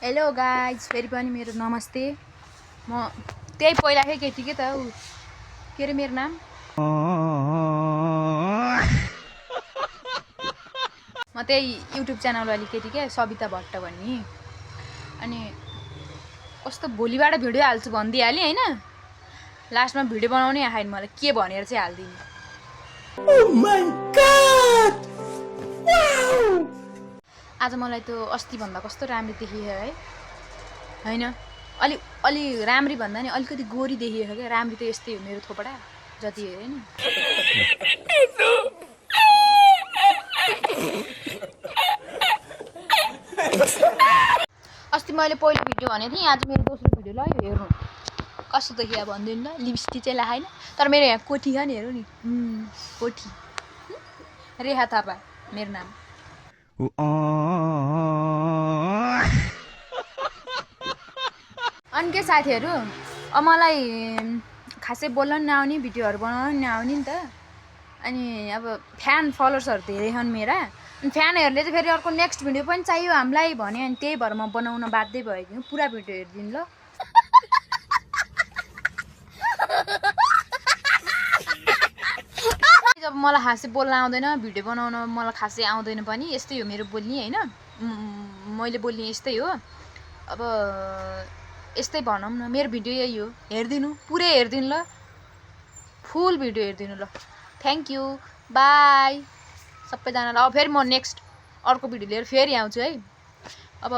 Hello guys, फेरि पनि मेरो नमस्ते। म त्यही पहिलाकै केटी के त के अरे मेरो नाम म त्यही युट्युब च्यानल वाली केटी के सबिता भट्ट भन्ने। अनि कस्तो भोलिबाट भिडियो हाल्छु भनिदिइहालेँ होइन, लास्टमा भिडियो बनाउनै आएन मलाई के भनेर चाहिँ हालिदिने। Oh my God! Wow! आज मलाई त्यो अस्तिभन्दा कस्तो राम्रो देखियो है, होइन अलि राम्री भन्दा नि अलिकति गोरी देखिएको क्या। राम्री त यस्तै हो मेरो थोपडा जति होइन। अस्ति मैले पहिलो भिडियो भनेको थिएँ, आज मेरो दोस्रो भिडियो ल यो हेर्नु कस्तो देखियो भनिदिनु ल। लिपस्टिक चाहिँ लगाएन तर मेरो यहाँ कोठी छ नि, हेरौँ नि कोठी। रेखा थापा मेरो नाम। अनि के साथीहरू, अब मलाई खासै बोल्न पनि नआउने, भिडियोहरू बनाउन पनि नआउने नि त। अनि अब फ्यान फलोवर्सहरू धेरै छन् मेरा। अनि फ्यानहरूले चाहिँ फेरि अर्को नेक्स्ट भिडियो पनि चाहियो हामीलाई भने, अनि त्यही भएर म बनाउन बाध्य भएको। पुरा भिडियो हेरिदिनु ल। जब मलाई खासै बोल्न आउँदैन, भिडियो बनाउन मलाई खासै आउँदैन पनि, यस्तै हो मेरो बोल्ने होइन। मैले बोल्ने यस्तै हो। अब यस्तै भनौँ न, मेरो भिडियो यही हो, हेरिदिनु पुरै हेरिदिनु ल, फुल भिडियो हेरिदिनु ल। थ्याङ्क यू, बाई सबैजनालाई। अब फेरि म नेक्स्ट अर्को भिडियो लिएर फेरि आउँछु है। अब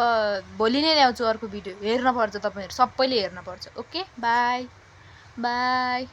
भोलि नै ल्याउँछु अर्को भिडियो, हेर्नुपर्छ तपाईँहरू सबैले हेर्नुपर्छ। Okay by by.